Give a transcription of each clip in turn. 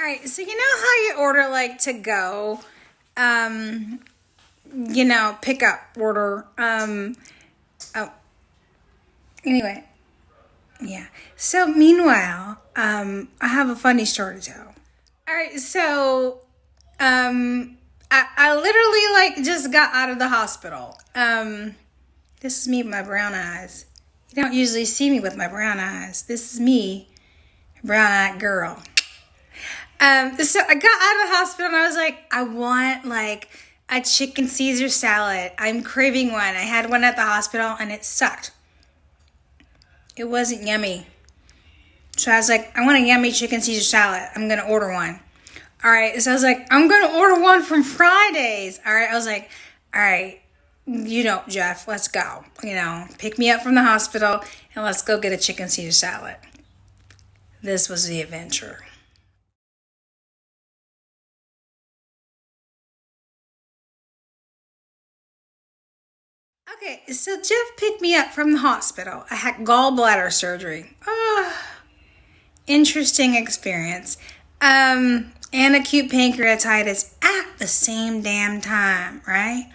All right, so you know how you order like to go, um, pick up order. Oh, anyway, yeah. So meanwhile, I have a funny story to tell. All right, so I literally like just got out of the hospital. This is me with my brown eyes. You don't usually see me with my brown eyes. This is me, brown-eyed girl. So I got out of the hospital and I was like, I want like a chicken Caesar salad. I'm craving one. I had one at the hospital and it sucked. It wasn't yummy. So I was like, I want a yummy chicken Caesar salad. I'm going to order one. All right. So I was like, I'm going to order one from Fridays. All right. I was like, all right, Jeff, let's go. Pick me up from the hospital and let's go get a chicken Caesar salad. This was the adventure. Okay, so Jeff picked me up from the hospital. I had gallbladder surgery. Interesting experience. And acute pancreatitis at the same damn time, right?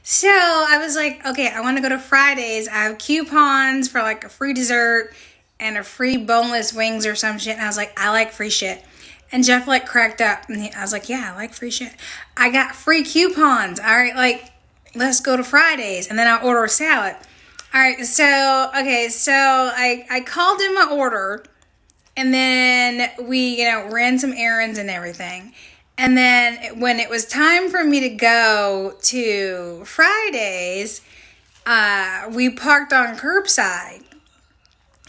So I was like, okay, I want to go to Fridays. I have coupons for like a free dessert and a free boneless wings or some shit. And I was like, I like free shit. And Jeff like cracked up. And I was like, yeah, I like free shit. I got free coupons. All right, like, let's go to Fridays. And then I'll order a salad. All right, so I called in my order. And then we, ran some errands and everything. And then when it was time for me to go to Fridays, we parked on curbside,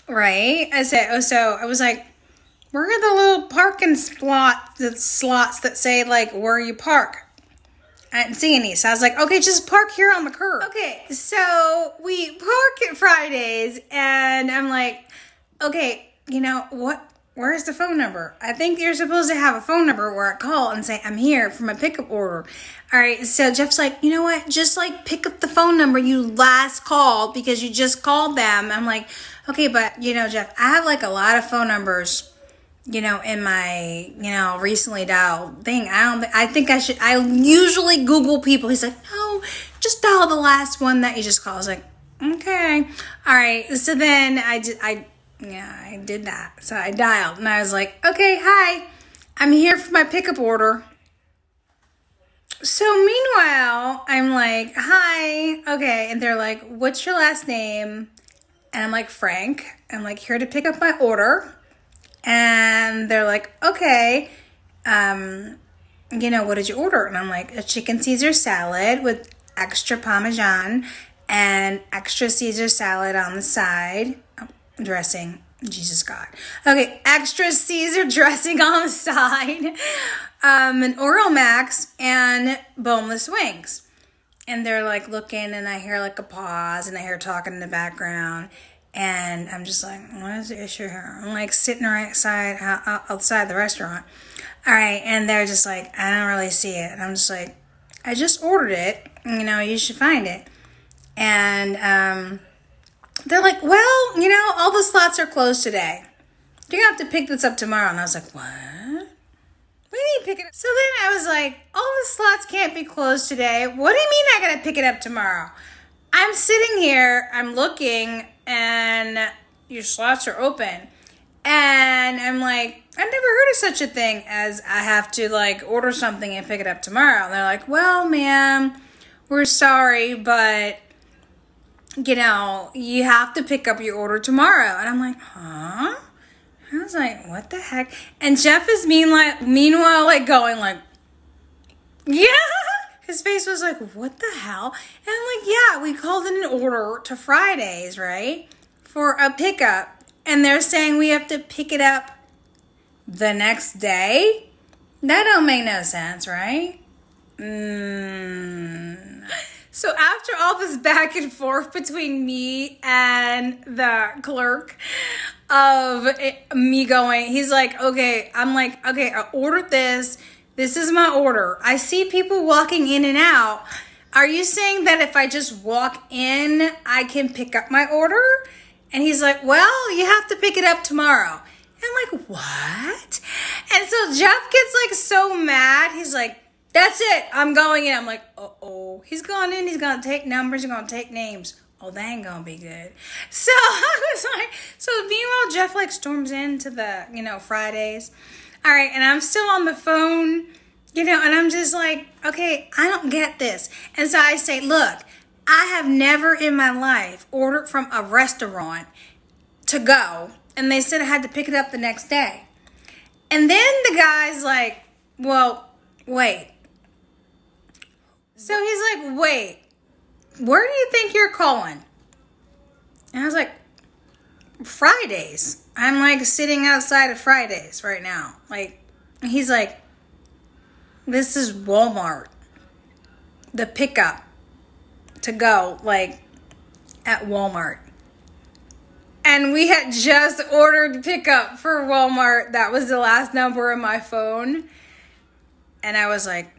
right? So I was like, where are the little parking slots that say like where you park? I didn't see any. So I was like, okay, just park here on the curb. Okay, so we park at Fridays and I'm like, okay, what? Where's the phone number? I think you're supposed to have a phone number where I call and say, I'm here for my pickup order. All right, so Jeff's like, you know what? Just like pick up the phone number you last called because you just called them. I'm like, okay, but Jeff, I have like a lot of phone numbers, in my, recently dialed thing. I think I should, I usually Google people. He's like, no, just dial the last one that you just called. I was like, okay. All right, so then I did that. So I dialed and I was like, okay, hi, I'm here for my pickup order. So meanwhile, I'm like, hi, okay. And they're like, what's your last name? And I'm like, Frank. I'm like, here to pick up my order. And they're like, okay, what did you order? And I'm like, a chicken Caesar salad with extra Parmesan and extra Caesar salad on the side. Dressing, Jesus God. Okay, extra Caesar dressing on the side, an Oreo Max, and boneless wings. And they're like looking, and I hear like a pause, and I hear talking in the background, and I'm just like, what is the issue here? I'm like sitting right outside the restaurant. All right, and they're just like, I don't really see it. And I'm just like, I just ordered it. You should find it. And they're like, well, all the slots are closed today. You're going to have to pick this up tomorrow. And I was like, what? What do you mean pick it up? So then I was like, all the slots can't be closed today. What do you mean I got to pick it up tomorrow? I'm sitting here, I'm looking, and your slots are open. And I'm like, I've never heard of such a thing as I have to like order something and pick it up tomorrow. And they're like, well, ma'am, we're sorry, but you have to pick up your order tomorrow. And I'm like, huh? I was like, what the heck? And Jeff is meanwhile, like going like, yeah. His face was like, what the hell? And I'm like, yeah, we called in an order to Fridays, right? For a pickup. And they're saying we have to pick it up the next day? That don't make no sense, right? So after all this back and forth between me and the clerk of me going, he's like, okay, I'm like, okay, I ordered this. This is my order. I see people walking in and out. Are you saying that if I just walk in, I can pick up my order? And he's like, well, you have to pick it up tomorrow. I'm like, what? And so Jeff gets like so mad. He's like, that's it. I'm going in. I'm like, uh-oh. He's going in. He's going to take numbers. He's going to take names. Oh, that ain't going to be good. So I was like, so meanwhile, Jeff like storms into the, Fridays. All right. And I'm still on the phone, and I'm just like, okay, I don't get this. And so I say, look, I have never in my life ordered from a restaurant to go. And they said I had to pick it up the next day. And then the guy's like, well, wait. So he's like, wait, where do you think you're calling? And I was like, Fridays. I'm like sitting outside of Fridays right now. Like, he's like, this is Walmart. The pickup to go, like, at Walmart. And we had just ordered pickup for Walmart. That was the last number on my phone. And I was like,